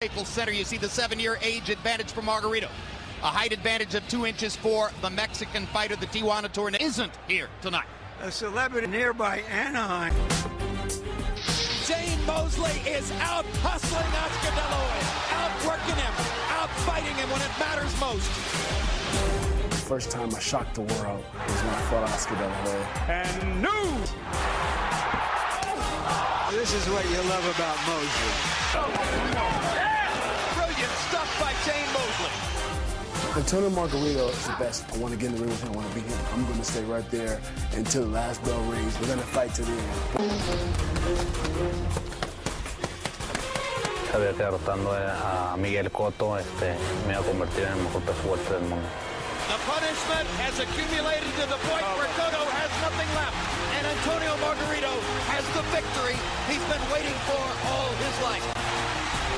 Staples Center, you see the 7-year age advantage for Margarito. A height advantage of 2 inches for the Mexican fighter. The Tijuana tour isn't here tonight. A celebrity nearby Anaheim. Shane Mosley is out hustling Oscar De La Hoya, out working him, out fighting him when it matters most. The first time I shocked the world was when I fought Oscar De La Hoya. And news! This is what you love about Mosley. Brilliant stuff by Shane Mosley. Antonio Margarito is the best. I want to get in the ring with him. I want to beat him. I'm going to stay right there until the last bell rings. We're going to fight to the end. Sabía que derrotando a Miguel Cotto me iba a convertir en el mejor peso fuerte del mundo. The punishment has accumulated to the point where Cotto has nothing left. And Antonio Margarito has the victory he's been waiting for all his life.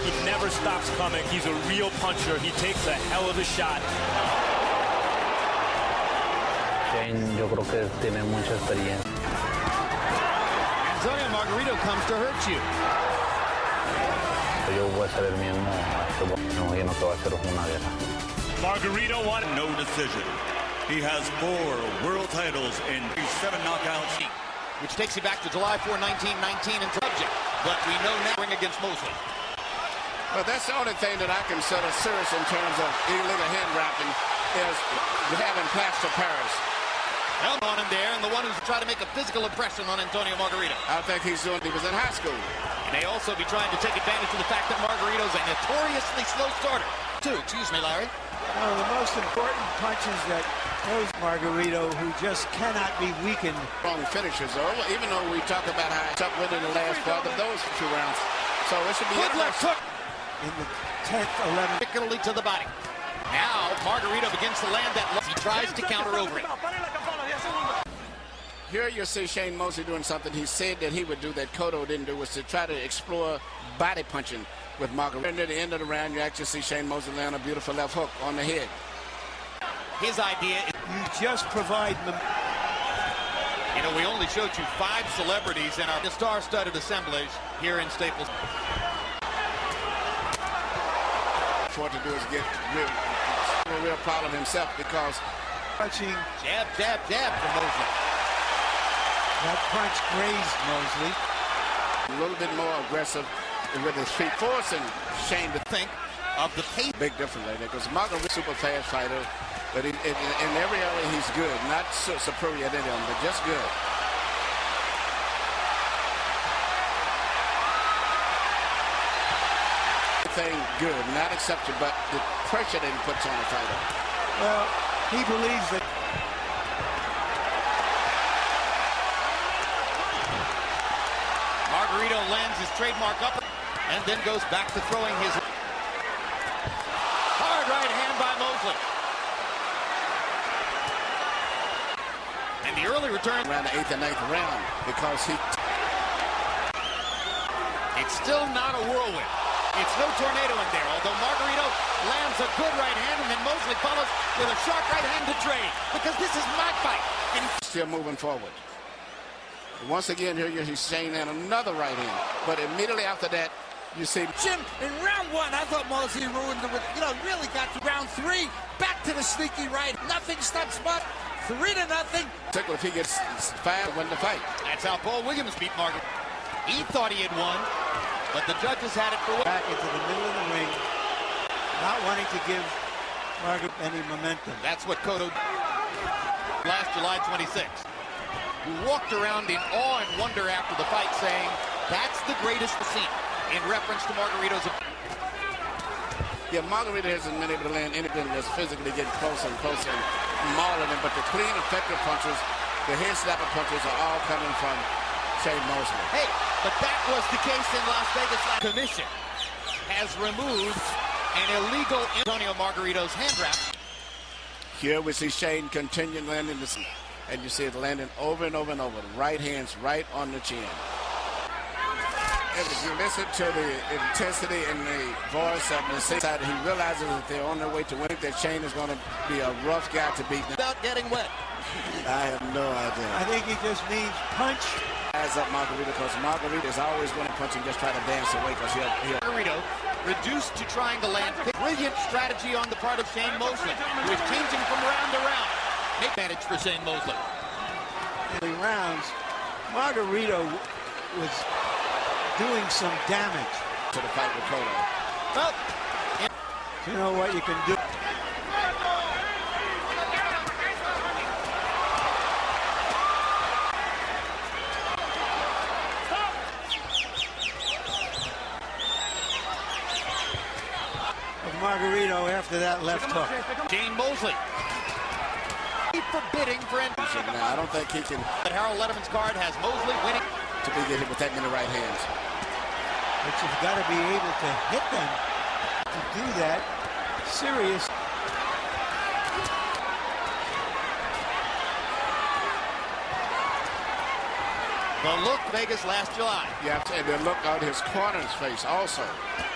He never stops coming. He's a real puncher. He takes a hell of a shot. Shane, yo creo que tiene mucha experiencia. Antonio Margarito comes to hurt you. Yo voy a ser el mismo. No, y no te voy a hacer una guerra. Margarito won no decision. He has 4 world titles and 7 knockouts. Which takes you back to July 4, 1919 and subject. But we know now ring against Mosley. Well, that's the only thing that I consider serious in terms of illegal hand wrapping is having plaster Paris. Helm on him there, and the one who's trying to make a physical impression on Antonio Margarito. I think he was in high school. He may also be trying to take advantage of the fact that Margarito's a notoriously slow starter. Excuse me, Larry. One of the most important punches that those Margarito, who just cannot be weakened. Strong finishers, though, even though we talk about how tough winning the last part of those 2 rounds. So it should be good left hook. In the 10th, 11th. Particularly to the body. Now, Margarito begins to land that left. He tries to counter over it. Here you see Shane Mosley doing something he said that he would do that Cotto didn't do, was to try to explore body punching with Margarito. And at the end of the round, you actually see Shane Mosley land a beautiful left hook on the head. His idea is you just provide them. You know, we only showed you 5 celebrities in our star-studded assemblage here in Staples. What to do is get a real problem himself because punching jab from Mosley. That punch grazed Mosley. A little bit more aggressive with his feet, forcing Shane to think of the pace. Big difference right there because Margarito's a super fast fighter, but in every area he's good, not superior to them, but just good. Thing good, not accepted, but the pressure that he puts on the fighter. Well, he believes that. Margarito lands his trademark up and then goes back to throwing his hard right hand by Mosley. And the early return around the 8th and 9th round because it's still not a whirlwind. It's no tornado in there, although Margarito lands a good right hand, and then Mosley follows with a sharp right hand to trade, because this is my fight. And still moving forward. Once again, here he's saying in another right hand, but immediately after that, you see Jim, in round 1, I thought Mosley ruined it. Really got to round 3, back to the sneaky right. Nothing stops but 3-0. Particularly if he gets 5, win the fight. That's how Paul Williams beat Margarito. He thought he had won, but the judges had it for back into the middle of the ring, not wanting to give Margarito any momentum. That's what Cotto last July 26th, who walked around in awe and wonder after the fight, saying, "That's the greatest scene," in reference to Margarito's. Yeah, Margarito hasn't been able to land anything that's physically getting closer and closer and mauling him, but the clean, effective punches, the head slapper punches are all coming from Shane Mosley. Hey, but that was the case in Las Vegas. Commission has removed an illegal Antonio Margarito's hand wrap. Here we see Shane continuing landing this, and you see it landing over and over and over. The right hand's right on the chin. If you listen to the intensity and the voice of the side, he realizes that they're on their way to win. That Shane is going to be a rough guy to beat. Without getting wet. I have no idea. I think he just means punch. Eyes up Margarito, because Margarito is always going to punch and just try to dance away because he'll Margarito reduced to trying to land. Brilliant strategy on the part of Shane Mosley, who is changing from round to round. Advantage for Shane Mosley. In the rounds, Margarito was doing some damage to the fight with Cotto. Well, you know what you can do. Margarito after that left hook. Shane Mosley. Forbidding for entry. Now, I don't think he can. But Harold Letterman's card has Mosley winning. To be hit with that many right hands. But you've got to be able to hit them to do that. Serious. The look Vegas last July. Yeah, and the look on his corner's face also.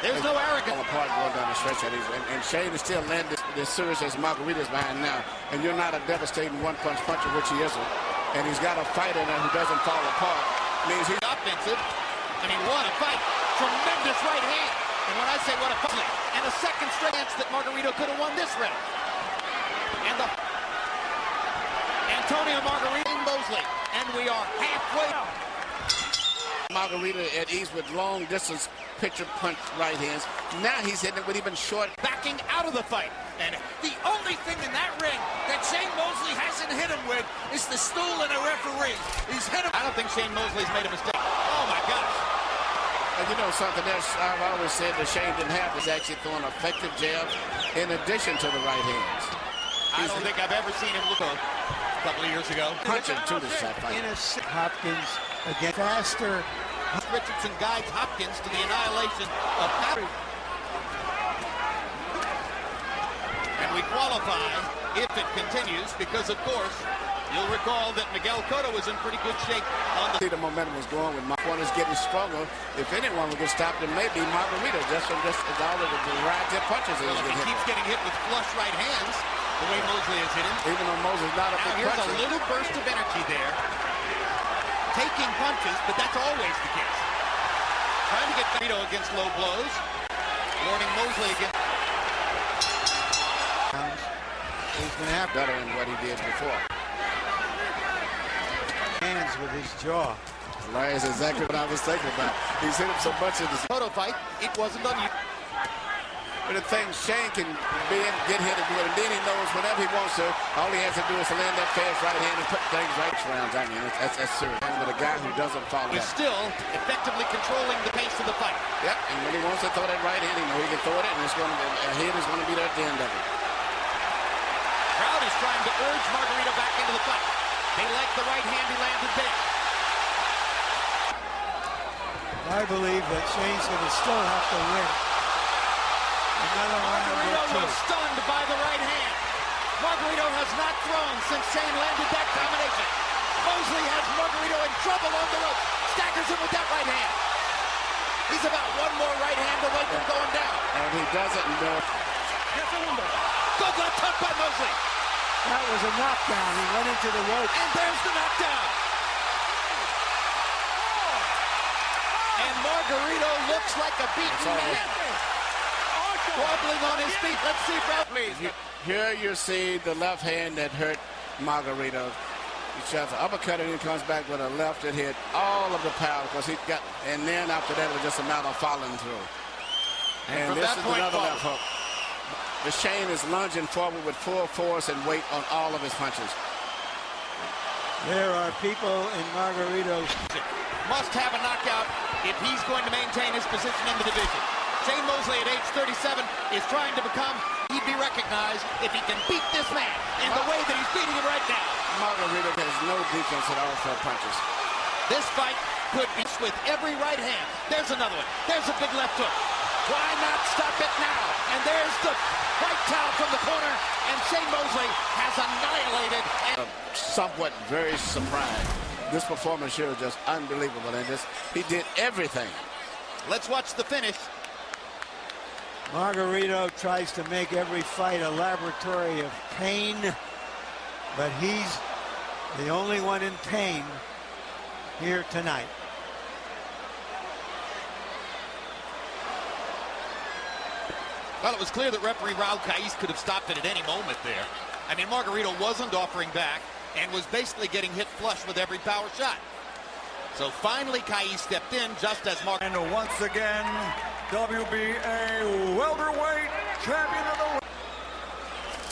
There's no arrogance. Apart going down the stretch, and Shane is still landing as serious as Margarito's behind now. And you're not a devastating one-punch puncher, which he isn't. And he's got a fighter now who doesn't fall apart. Means he's offensive. I mean, what a fight. Tremendous right hand. And when I say what a fight, and a second straight chance that Margarito could have won this round. And the Antonio Margarito and Mosley. And we are halfway. Margarito at ease with long distance picture punch right hands. Now he's hitting it with even short. Backing out of the fight. And The only thing in that ring that Shane Mosley hasn't hit him with is the stool and a referee. He's hit him. I don't think Shane Mosley's made a mistake. Oh my gosh. And you know something else I've always said that Shane didn't have is actually throwing effective jabs in addition to the right hands. I don't think I've ever seen him look a couple of years ago. Punching to the shot fight. Hopkins again faster. Richardson guides Hopkins to the annihilation of Patrick. And we qualify if it continues because, of course, you'll recall that Miguel Cotto was in pretty good shape on the... The momentum was going with one is getting stronger. If anyone would get stopped, it may be Margarito just from just all of the variety of punches he keeps getting hit with flush right hands, the way Mosley is hitting. Even though Mosley's not a big Here's puncher. a little burst of energy there. Taking punches, but that's always the case. Trying to get Margarito against low blows. Warning Mosley against... He's going to have better than what he did before. Hands with his jaw. That's exactly what I was thinking about. He's hit him so much in this Cotto fight, it wasn't unusual. But the thing, Shane can get hit and do it, and then he knows whenever he wants to, all he has to do is to land that fast right hand and put things right rounds. I mean, that's serious. But a guy who doesn't follow He's still effectively controlling the pace of the fight. Yep, and when he wants to throw that right hand, he knows he can throw it, and a hit is going to be there at the end of it. Crowd is trying to urge Margarito back into the fight. They like the right hand he landed there. I believe that Shane's going to still have to win. Margarito was stunned by the right hand. Margarito has not thrown since Shane landed that combination. Mosley has Margarito in trouble on the rope. Staggers him with that right hand. He's about one more right hand away from going down. And he doesn't know. Good left hook by Mosley. That was a knockdown. He went into the rope. And there's the knockdown. And Margarito looks like a beaten man. Wobbling on his feet. Let's see, Brad, please. Here you see the left hand that hurt Margarito. He shoves an uppercut and he comes back with a left that hit all of the power because he got, and then after that it was just a matter of following through. And this is another left hook. The Shane is lunging forward with full force and weight on all of his punches. There are people in Margarito's. Must have a knockout if he's going to maintain his position in the division. Shane Mosley at age 37 is trying to become, he'd be recognized if he can beat this man in the way that he's beating him right now. Margarito has no defense at all for punches. This fight could be with every right hand. There's another one. There's a big left hook. Why not stop it now? And there's the right towel from the corner, and Shane Mosley has annihilated. Somewhat very surprised. This performance here is just unbelievable, and he did everything. Let's watch the finish. Margarito tries to make every fight a laboratory of pain, but he's the only one in pain here tonight. Well, it was clear that referee Raul Caiz could have stopped it at any moment there. I mean, Margarito wasn't offering back and was basically getting hit flush with every power shot. So finally, Caiz stepped in just as And once again, WBA welterweight champion of the